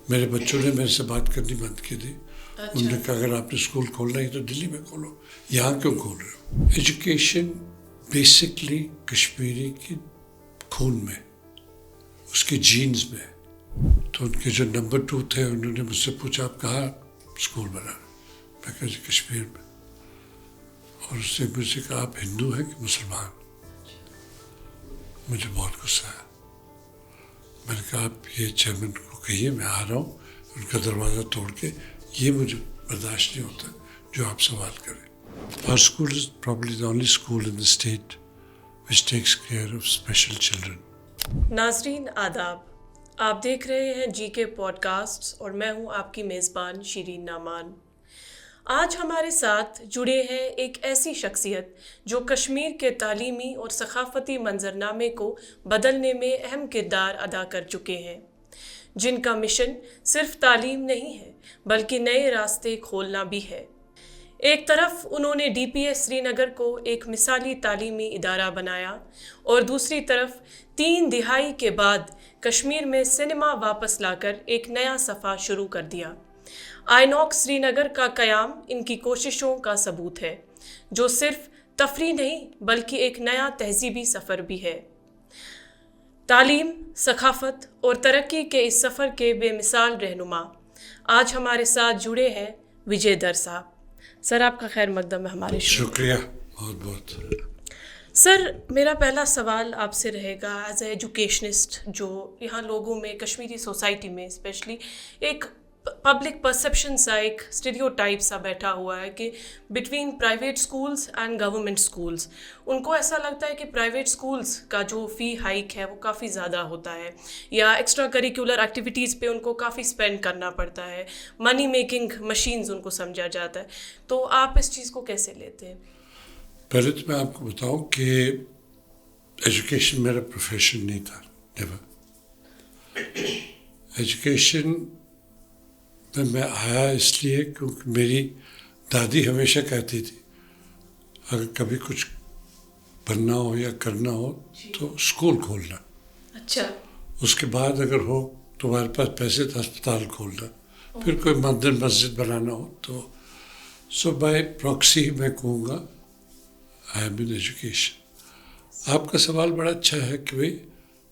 میرے بچوں نے میرے سے بات کرنی بند کی تھی. انہوں نے کہا اگر آپ نے اسکول کھولنا ہے تو دلی میں کھولو, یہاں کیوں کھول رہے ہو؟ ایجوکیشن بیسکلی کشمیری کی خون میں, اس کے جینز میں. تو ان کے جو نمبر 2 تھے انہوں نے مجھ سے پوچھا آپ کہاں اسکول بنا رہے؟ میں کہا جی کشمیر میں. اور اس نے مجھ سے کہا آپ ہندو ہیں کہ مسلمان؟ مجھے بہت غصہ آیا. میں نے کہا آپ یہ چیئرمین کو کہیے میں آ رہا ہوں, ان کا دروازہ توڑ کے. یہ مجھے برداشت نہیں ہوتا جو آپ سوال کریں. Our school is probably the only school in the state which takes care of special children. ناظرین آداب, آپ دیکھ رہے ہیں جی کے پوڈ کاسٹ اور میں ہوں آپ کی میزبان شیرین نعمان. آج ہمارے ساتھ جڑے ہیں ایک ایسی شخصیت جو کشمیر کے تعلیمی اور ثقافتی منظرنامے کو بدلنے میں اہم کردار ادا کر چکے ہیں, جن کا مشن صرف تعلیم نہیں ہے بلکہ نئے راستے کھولنا بھی ہے. ایک طرف انہوں نے ڈی پی ایس سری نگر کو ایک مثالی تعلیمی ادارہ بنایا اور دوسری طرف 3 دہائی کے بعد کشمیر میں سنیما واپس لا کر ایک نیا صفحہ شروع کر دیا. آئینوکس سری نگر کا قیام ان کی کوششوں کا ثبوت ہے, جو صرف تفریح نہیں بلکہ ایک نیا تہذیبی سفر بھی ہے. تعلیم, ثقافت اور ترقی کے اس سفر کے بے مثال رہنما آج ہمارے ساتھ جڑے ہیں وجے در صاحب. سر آپ کا خیر مقدم ہے ہمارے شو. شکریہ بہت بہت. سر میرا پہلا سوال آپ سے رہے گا ایز اے ایجوکیشنسٹ, جو یہاں لوگوں میں کشمیری سوسائٹی میں اسپیشلی ایک پبلک پرسیپشن سا, ایک اسٹیریوٹائپ سا بیٹھا ہوا ہے کہ between private schools and government schools. ان کو ایسا لگتا ہے کہ پرائیویٹ اسکولس کا جو فی ہائیک ہے وہ کافی زیادہ ہوتا ہے, یا ایکسٹرا کریکولر ایکٹیویٹیز پہ ان کو کافی اسپینڈ کرنا پڑتا ہے, منی میکنگ مشینز ان کو سمجھا جاتا ہے. تو آپ اس چیز کو کیسے لیتے ہیں؟ پہلے تو میں آپ کو بتاؤں کہ ایجوکیشن میرا پروفیشن نہیں تھا, نیور. ایجوکیشن میں آیا اس لیے کیونکہ میری دادی ہمیشہ کہتی تھی اگر کبھی کچھ بننا ہو یا کرنا ہو تو اسکول کھولنا. اچھا. اس کے بعد اگر ہو تمہارے پاس پیسے تو اسپتال کھولنا, پھر کوئی مندر مسجد بنانا ہو تو. سو بائی پراکسی میں کہوں گا آئی ایم ان ایجوکیشن. آپ کا سوال بڑا اچھا ہے کہ بھائی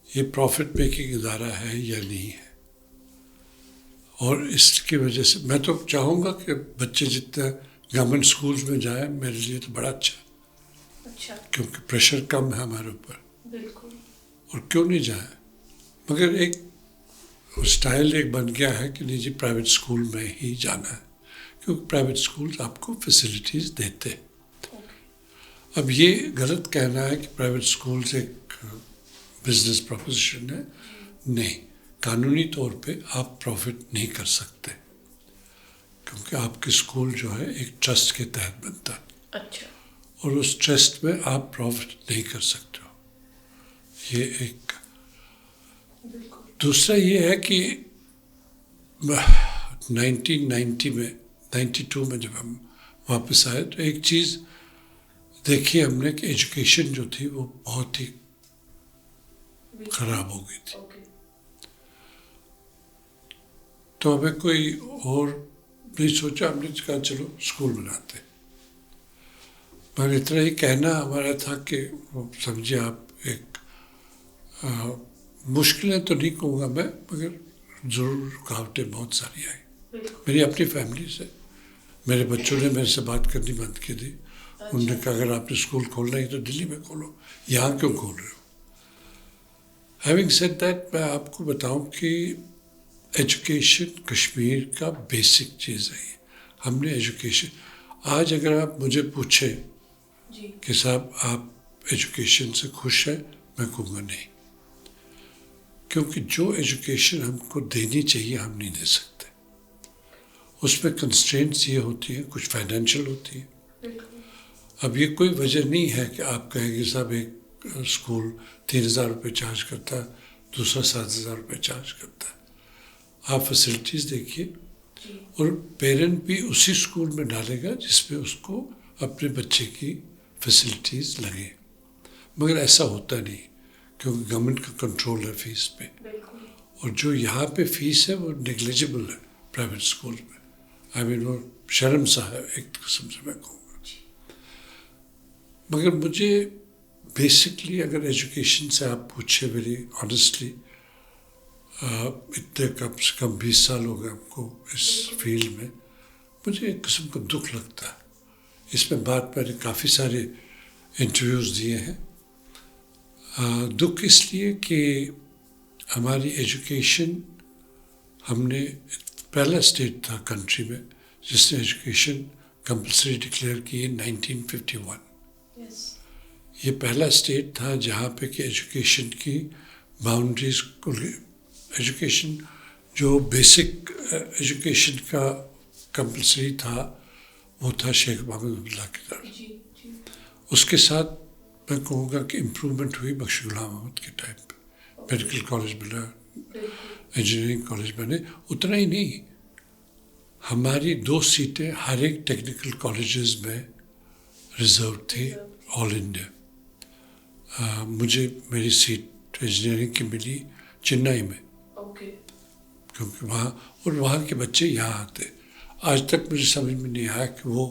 یہ پروفٹ میکنگ ادارہ ہے یا نہیں ہے, اور اس کی وجہ سے میں تو چاہوں گا کہ بچے جتنا گورنمنٹ اسکولس میں جائیں میرے لیے تو بڑا اچھا ہے. اچھا. کیونکہ پریشر کم ہے ہمارے اوپر. بالکل. اور کیوں نہیں جائیں, مگر ایک اسٹائل ایک بن گیا ہے کہ نہیں جی پرائیویٹ اسکول میں ہی جانا ہے, کیونکہ پرائیویٹ اسکولس آپ کو فیسلٹیز دیتے ہیں. اب یہ غلط کہنا ہے کہ پرائیویٹ اسکولس ایک بزنس پروپوزیشن ہے, نہیں. قانونی طور پہ آپ پروفٹ نہیں کر سکتے کیونکہ آپ کے اسکول جو ہے ایک ٹرسٹ کے تحت بنتا ہے. اچھا. اور اس ٹرسٹ میں آپ پروفٹ نہیں کر سکتے ہو. یہ ایک. دوسرا یہ ہے کہ 1990 میں 92 میں جب ہم واپس آئے تو ایک چیز دیکھی ہم نے کہ ایجوکیشن جو تھی وہ بہت ہی خراب ہو گئی تھی. تو ہمیں کوئی اور نہیں سوچا, ہم نے کہا چلو اسکول بناتے. مگر اتنا ہی کہنا ہمارا تھا کہ وہ سمجھے آپ ایک مشکلیں تو نہیں کہوں گا میں, مگر ضرور رکاوٹیں بہت ساری آئیں. میری اپنی فیملی سے, میرے بچوں نے میرے سے بات کرنی بند کی تھی. انہوں نے کہا اگر آپ نے اسکول کھولنا ہے تو دلی میں کھولو, یہاں کیوں کھول رہے ہو؟ ہیونگ سیڈ دیٹ میں آپ کو بتاؤں کہ ایجوکیشن کشمیر کا بیسک چیز ہے. ہم نے ایجوکیشن, آج اگر آپ مجھے پوچھیں کہ صاحب آپ ایجوکیشن سے خوش ہیں, میں کہوں گا نہیں, کیونکہ جو ایجوکیشن ہم کو دینی چاہیے ہم نہیں دے سکتے. اس میں کنسٹرینٹس یہ ہوتی ہیں, کچھ فائنینشیل ہوتی ہیں. اب یہ کوئی وجہ نہیں ہے کہ آپ کہیں گے صاحب ایک اسکول 3,000 روپے چارج کرتا ہے, دوسرا 7,000 روپے چارج کرتا ہے. آپ فیسلٹیز دیکھیے, اور پیرنٹ بھی اسی اسکول میں ڈالے گا جس پہ اس کو اپنے بچے کی فیسلٹیز لگے. مگر ایسا ہوتا نہیں کیونکہ گورنمنٹ کا کنٹرول ہے فیس پہ, اور جو یہاں پہ فیس ہے وہ نیگلیجبل ہے پرائیویٹ اسکول میں. وہ شرم سا ہے ایک قسم سے میں کہوں گا. مگر مجھے بیسکلی اگر ایجوکیشن سے آپ پوچھے ویری آنیسٹلی، اتنے کم سے کم 20 سال ہو گئے ہم کو اس فیلڈ میں، مجھے ایک قسم کا دکھ لگتا ہے. اس میں بات میں نے کافی سارے انٹرویوز دیے ہیں. دکھ اس لیے کہ ہماری ایجوکیشن، ہم نے پہلا اسٹیٹ تھا کنٹری میں جس نے ایجوکیشن کمپلسری ڈکلیئر کی ہے 1951. یہ پہلا اسٹیٹ تھا جہاں پہ کہ ایجوکیشن کی باؤنڈریز کو، ایجوکیشن جو بیسک ایجوکیشن کا کمپلسری تھا وہ تھا شیخ محمد اللہ کی طرف. اس کے ساتھ میں کہوں گا کہ امپرومنٹ ہوئی بخش غلام احمد کے ٹائم پہ. میڈیکل کالج بنا، انجینئرنگ کالج بنے. اتنا ہی نہیں، ہماری 2 سیٹیں ہر ایک ٹیکنیکل کالجز میں ریزرو تھی آل انڈیا. مجھے میری سیٹ انجینئرنگ کی ملی چنئی میں، کیونکہ وہاں کے بچے یہاں آتے. آج تک مجھے سمجھ میں نہیں آیا کہ وہ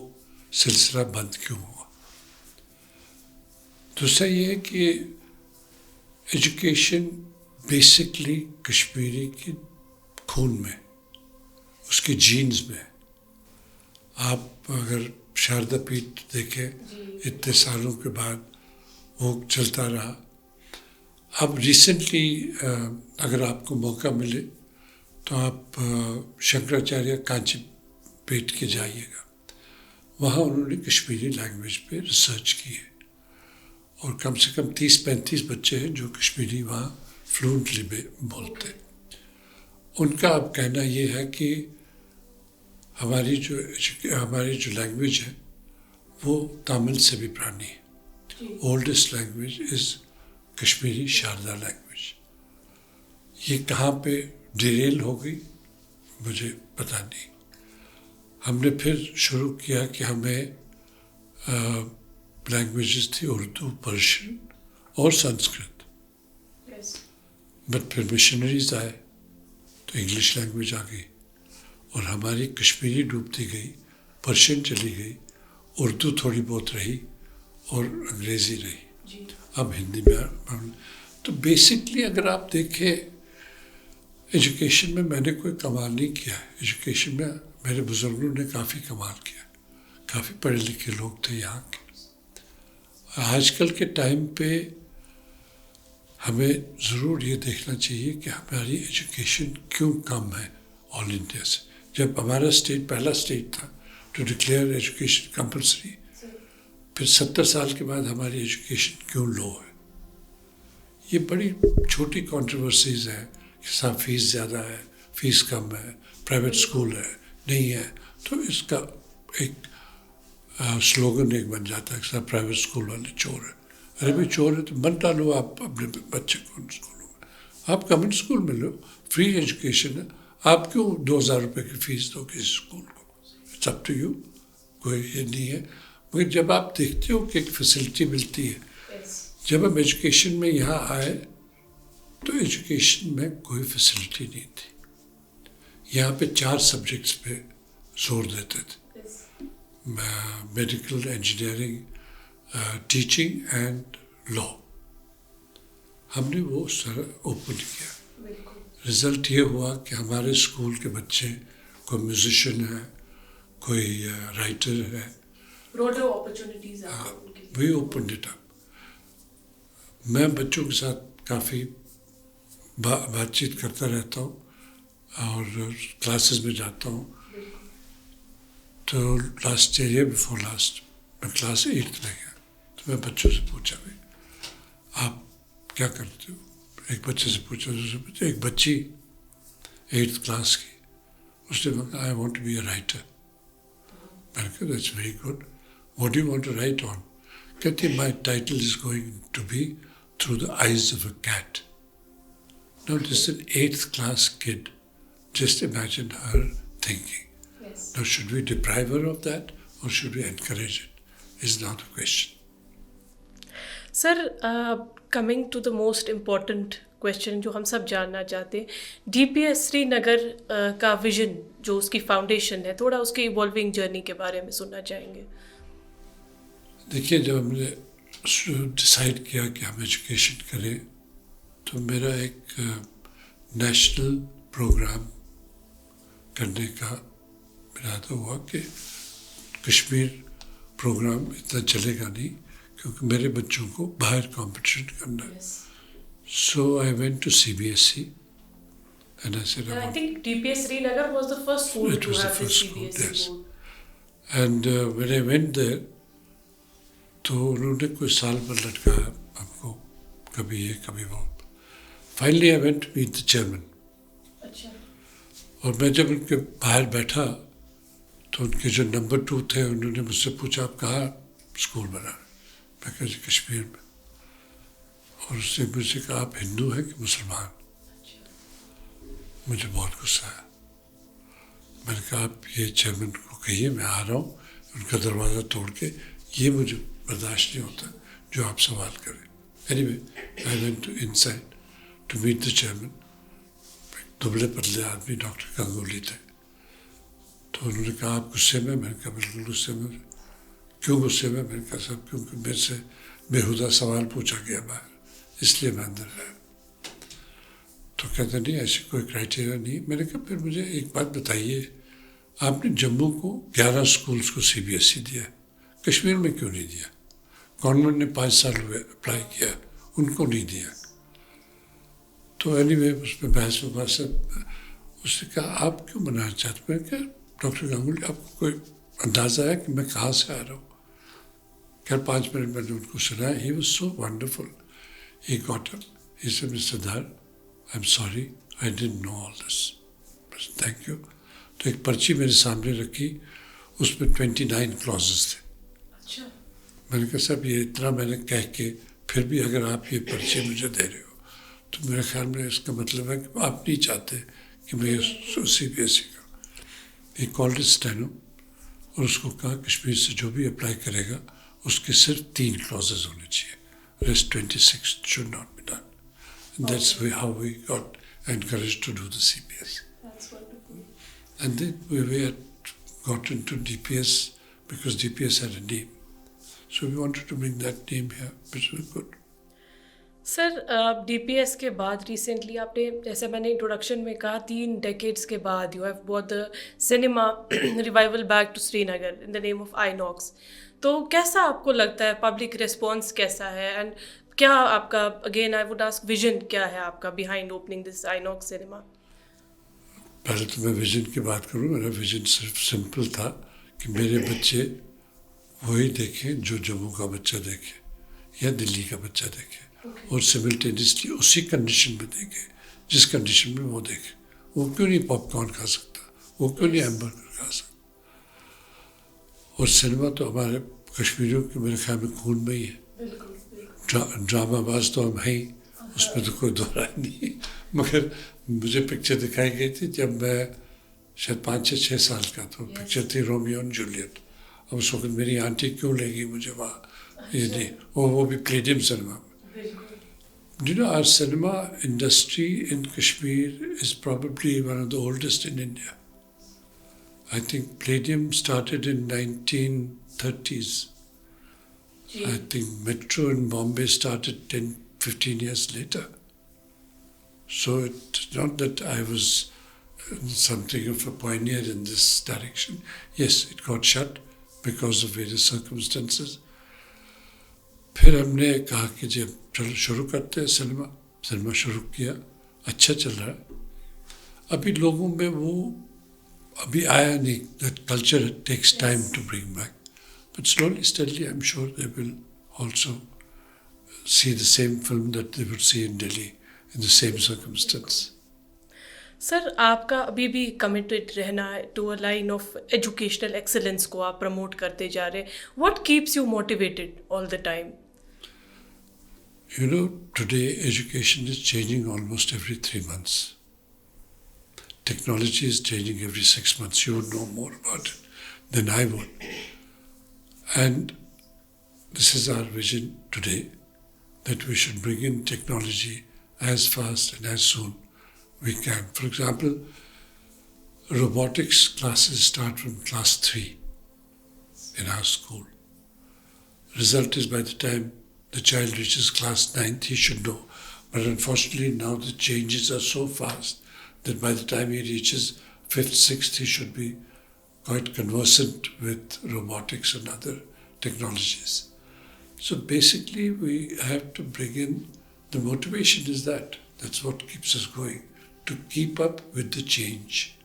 سلسلہ بند کیوں ہوا. دوسرا یہ ہے کہ ایجوکیشن بیسکلی کشمیری کے خون میں، اس کے جینز میں. آپ اگر شاردا پیٹھ دیکھیں اتنے سالوں کے بعد وہ چلتا رہا. اب ریسنٹلی اگر آپ کو موقع ملے تو آپ شنکراچاریہ کانچی پیٹ کے جائیے گا. وہاں انہوں نے کشمیری لینگویج پہ ریسرچ کی ہے اور کم سے کم 30-35 بچے ہیں جو کشمیری وہاں فلوئنٹلی بولتے ہیں. ان کا اب کہنا یہ ہے کہ ہماری جو لینگویج ہے وہ تامل سے بھی پرانی ہے. Oldest language is Kashmiri Sharda language. یہ کہاں پہ ڈیریل ہو گئی مجھے پتہ نہیں. ہم نے پھر شروع کیا کہ ہمیں لینگویجز تھی اردو، پرشین اور سنسکرت. بٹ پھر مشنریز آئے تو انگلش لینگویج آ گئی اور ہماری کشمیری ڈوبتی گئی، پرشین چلی گئی، اردو تھوڑی بہت رہی اور انگریزی رہی. اب ہندی میں. تو بیسکلی اگر آپ دیکھیں ایجوکیشن میں نے کوئی کمال نہیں کیا. ایجوکیشن میں میرے بزرگوں نے کافی کمال کیا، کافی پڑھے لکھے لوگ تھے یہاں کے. آج کل کے ٹائم پہ ہمیں ضرور یہ دیکھنا چاہیے کہ ہماری ایجوکیشن کیوں کم ہے آل انڈیا سے. جب ہمارا اسٹیٹ پہلا اسٹیٹ تھا ٹو ڈکلیئر ایجوکیشن کمپلسری، پھر 70 سال کے بعد ہماری ایجوکیشن کیوں لو ہے. یہ بڑی چھوٹی کنٹروورسیز ہیں کہ صاحب فیس زیادہ ہے، فیس کم ہے، پرائیویٹ اسکول ہے نہیں ہے. تو اس کا ایک سلوگن ایک بن جاتا ہے کہ صاحب پرائیویٹ اسکول والے چور ہیں. ارے بھائی چور ہے تو مت ڈالو آپ اپنے بچے کو ان اسکولوں میں. آپ گورنمنٹ اسکول میں لو، فری ایجوکیشن ہے. آپ کیوں 2000 روپے کی فیس دو کسی اسکول کو؟ It's up to you. کوئی یہ نہیں ہے. مگر جب آپ دیکھتے ہو کہ ایک فیسلٹی ملتی ہے، جب ہم ایجوکیشن میں یہاں آئے تو ایجوکیشن میں کوئی فیسلٹی نہیں تھی. یہاں پہ 4 سبجیکٹس پہ زور دیتے تھے: میڈیکل، انجینئرنگ، ٹیچنگ اینڈ لا. ہم نے وہ سارا اوپن کیا. رزلٹ یہ ہوا کہ ہمارے اسکول کے بچے، کوئی میوزیشین ہے، کوئی رائٹر ہے، وہی اوپن اٹ اپ. میں بچوں کے ساتھ کافی بات چیت کرتا رہتا ہوں اور کلاسز میں جاتا ہوں. تو لاسٹ ایئر بیفور لاسٹ میں کلاس 8 میں گیا تو میں بچوں سے پوچھا بھائی آپ کیا کرتے ہو. ایک بچے سے پوچھا، دوسرے بچے، ایک بچی 8th کلاس کی، اس نے کہا I want to be a writer. میں نے کہا that's very good, what do you want to write on? کہتی my title is going to be through the eyes of a cat. Now this is an 8th class kid. Just imagine her thinking. Yes. Now should we deprive her of that or should we encourage it? Is not a question. Sir coming to the most important question جو ہم سب جاننا چاہتے ہیں, D P S Srinagar کا vision جو اس کی foundation ہے, تھوڑا اس کی ایوالونگ جرنی کے بارے میں سننا چاہیں گے. دیکھیے, جب ہم نے ڈیسائیڈ کیا کہ ہم ایجوکیشن کریں تو میرا ایک نیشنل پروگرام کرنے کا ارادہ ہوا کہ کشمیر پروگرام اتنا چلے گا نہیں کیونکہ میرے بچوں کو باہر کمپٹیشن کرنا ہے. So I went to CBSE and I said, I think DPS Srinagar was the first school it to was the have this first school, CBSE yes. board. And when I went there, تو انہوں نے کوئی سال پر لٹکایا ہم کو, کبھی یہ کبھی وہ. Finally I went to meet the chairman. اچھا. اور میں جب ان کے باہر بیٹھا تو ان کے جو نمبر 2 تھے انہوں نے مجھ سے پوچھا آپ کہاں اسکول بنا رہے؟ میں کہا جی کشمیر میں. اور اس نے مجھ سے کہا آپ ہندو ہیں کہ مسلمان؟ مجھے بہت غصہ آیا. میں نے کہا آپ یہ چیئرمین کو کہیے میں آ رہا ہوں, ان کا دروازہ توڑ کے, یہ مجھے برداشت نہیں ہوتا جو آپ سوال کریں. Any way I went to inside to meet the chairman. دبلے پتلے آدمی ڈاکٹر گنگولی تھے. تو انہوں نے کہا آپ غصے میں؟ میں نے کہا بالکل غصے میں. کیوں غصے میں؟ میں نے کہا صاحب کیونکہ میرے سے بےہودہ سوال پوچھا گیا باہر, اس لیے میں اندر آیا. تو کہتے نہیں ایسی کوئی کرائٹیریا نہیں. میں نے کہا پھر مجھے ایک بات بتائیے, آپ نے جموں کو 11 اسکولس کو CBSE دیا, کشمیر میں کیوں نہیں دیا؟ گورنمنٹ نے 5 سال ہوئے اپلائی کیا, ان کو نہیں دیا. تو اینی وے اس میں بحث مباحثت. اس نے کہا آپ کیوں منانا چاہتے ہیں؟ کہ ڈاکٹر گنگولی آپ کو کوئی اندازہ ہے کہ میں کہاں سے آ رہا ہوں؟ خیر 5 منٹ میں نے ان کو سنا. He was so wonderful. He got up, he said mister Dhar I am sorry I didn't know all this, بس تھینک یو. تو ایک پرچی میرے سامنے رکھی, اس میں 29 کلازز تھے. اچھا. میں نے کہا صاحب یہ اتنا میں نے کہہ کے پھر بھی اگر آپ یہ پرچی مجھے دے رہے ہو تو میرے خیال میں اس کا مطلب ہے کہ آپ نہیں چاہتے کہ میں CBSE کا. ایک کالڈ اسٹینو اور اس کو کہا کشمیر سے جو بھی اپلائی کرے گا اس کے صرف 3 کلازز ہونے چاہیے, rest 26 should not be done. And that's how we got encouraged to do the CBSE. That's wonderful. And then we had got into DPS because DPS had a name. So we wanted to bring that name here, which was good. Sir DPS کے بعد recently آپ نے, جیسے میں نے introduction میں کہا, 3 decades کے بعد یو ہیو بrought the cinema revival back to Srinagar in the name of INOX. تو کیسا آپ کو لگتا ہے, پبلک ریسپانس کیسا ہے, اینڈ کیا آپ کا, again I would ask, vision کیا ہے آپ کا بیہائنڈ اوپننگ دس INOX سنیما؟ پہلے تو میں ویژن کی بات کروں. میرا ویژن صرف سمپل تھا کہ میرے بچے وہی دیکھیں جو جموں کا بچہ دیکھے یا دلی کا بچہ دیکھے, اور سملٹینیسلی اسی کنڈیشن میں دیکھے جس کنڈیشن میں وہ دیکھے. وہ کیوں نہیں پاپ کارن کھا سکتا, وہ کیوں نہیں ہیمبرگر کھا سکتا. اور سنیما تو ہمارے کشمیریوں کے میرے خیال میں خون میں ہی ہے. ڈرامہ باز تو ہم ہیں, اس میں تو کوئی دو رائے نہیں. مگر مجھے پکچر دکھائی گئی تھی جب میں شاید 5-6 سال کا تھا. پکچر تھی رومیو اینڈ جولیٹ. اب اس وقت میری آنٹی کیوں لے گئی مجھے وہاں, یہ نہیں, وہ بھی پلیڈیم سنیما میں. You know, our cinema industry in Kashmir is probably one of the oldest in India. I think Palladium started in 1930s. I think Metro in Bombay started 10-15 years later. So it's not that I was something of a pioneer in this direction. Yes, it got shut because of various circumstances. پھر ہم نے کہا کہ جب چلو شروع کرتے ہیں سنیما شروع کیا, اچھا چل رہا ہے. ابھی لوگوں میں وہ ابھی آیا نہیں. That culture takes time to bring back, but slowly steadily I am sure they will also see the same film that they would see in Delhi in the same circumstance. Sir آپ کا ابھی بھی کمیٹڈ رہنا ہے to a line of educational excellence کو آپ promote کرتے جا رہے ہیں. What keeps you motivated all the time? You know, today education is changing almost every 3 months. Technology is changing every 6 months. You would know more about it than I would. And this is our vision today, that we should bring in technology as fast and as soon we can. For example, robotics classes start from class 3 in our school. Result is by the time the child reaches class 9, he should know. But unfortunately now the changes are so fast that by the time he reaches 5th, 6th, he should be quite conversant with robotics and other technologies. So basically we have to bring in, the motivation is that. That's what keeps us going, to keep up with the change.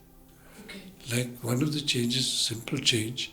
Okay. Like one of the changes, simple change,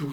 2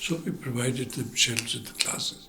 So we provided them shelves in the classes.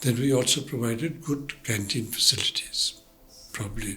Then we also provided good canteen facilities, probably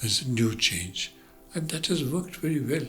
There's a new change, and that has worked very well.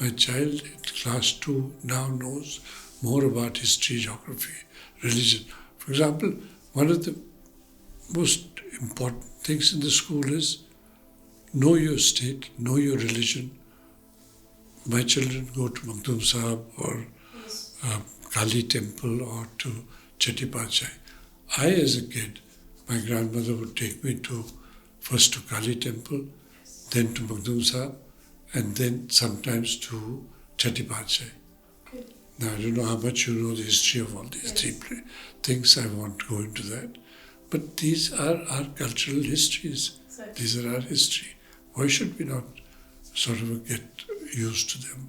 My child in class 2 now knows more about history, geography, religion. For example, one of the most important things in the school is know your state, know your religion. My children go to Makhdoom Sahib or yes, Kali temple or to Chatti Padshai. I, as a kid, my grandmother would take me first to Kali temple, then to Makhdoom Sahib, and then sometimes to Chatti Padshai. okay. Now, I don't know how much you know the history of all these Yes. three things. I won't go into that. But these are our cultural histories. Exactly. These are our history. Why should we not sort of get used to them?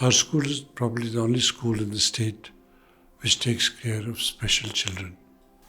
Our school is probably the only school in the state which takes care of special children,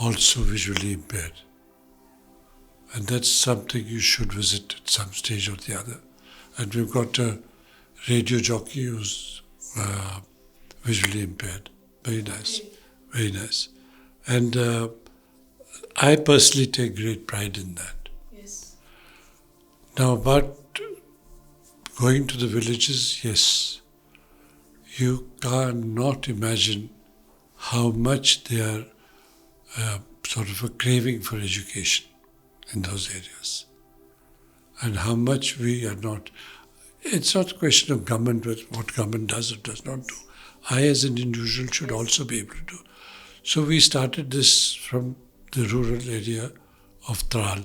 also visually impaired. And that's something you should visit at some stage or the other. And we've got a radio jockey who's visually impaired. Very nice, very nice. And I personally take great pride in that. yes, Now, about going to the villages, yes, you cannot imagine how much they are sort of a craving for education in those areas, and how much we are not. It's not a question of government, what government does or does not do. I, as an individual, should also be able to do. So we started this from the rural area of Tral,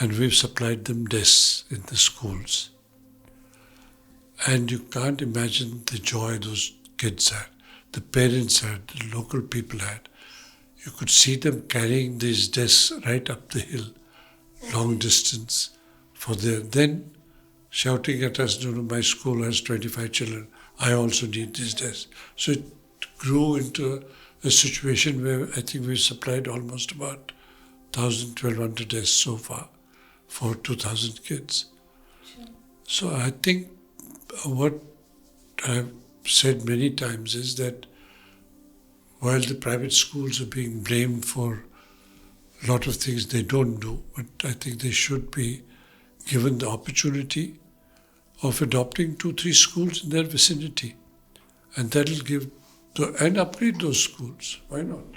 and we've supplied them desks in the schools. And you can't imagine the joy those kids had, the parents had, the local people had. You could see them carrying these desks right up the hill, long distance, for their, then shouting at us, no, no, my school has 25 children, I also need these desks. So it grew into a situation where I think we've supplied almost about 1,000, 1,200 desks so far for 2,000 kids. So I think what I've said many times is that while the private schools are being blamed for a lot of things they don't do, but I think they should be given the opportunity of adopting 2-3 schools in their vicinity. And that will give, and upgrade those schools. Why not?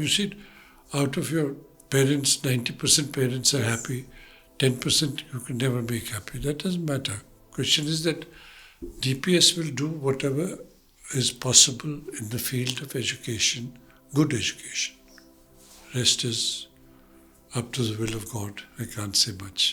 You see, out of your parents, 90% parents are happy, 10% you can never make happy. That doesn't matter. Question is that DPS will do whatever is possible in the field of education good education. Rest is up to the will of God. I can't say much.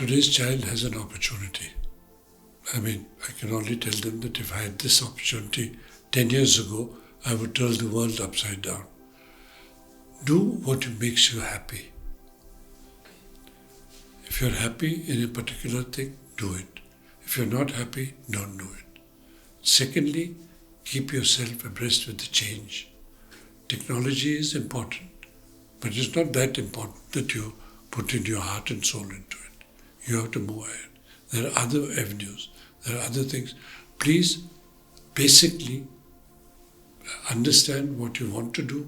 Today's child has an opportunity. I mean, I can only tell them that if I had this opportunity 10 years ago, I would turn the world upside down. Do what makes you happy. If you're happy in a particular thing, do it. If you're not happy, don't do it. Secondly, keep yourself abreast with the change. Technology is important, but it's not that important that you put in your heart and soul into it. You have to move ahead. There are other avenues. There are other things. Please, basically, understand what you want to do,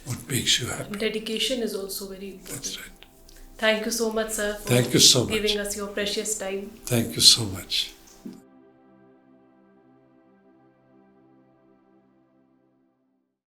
what makes you happy. Dedication is also very important. That's right. Thank you so much, sir, for Thank you so much. giving us your precious time. Thank you so much.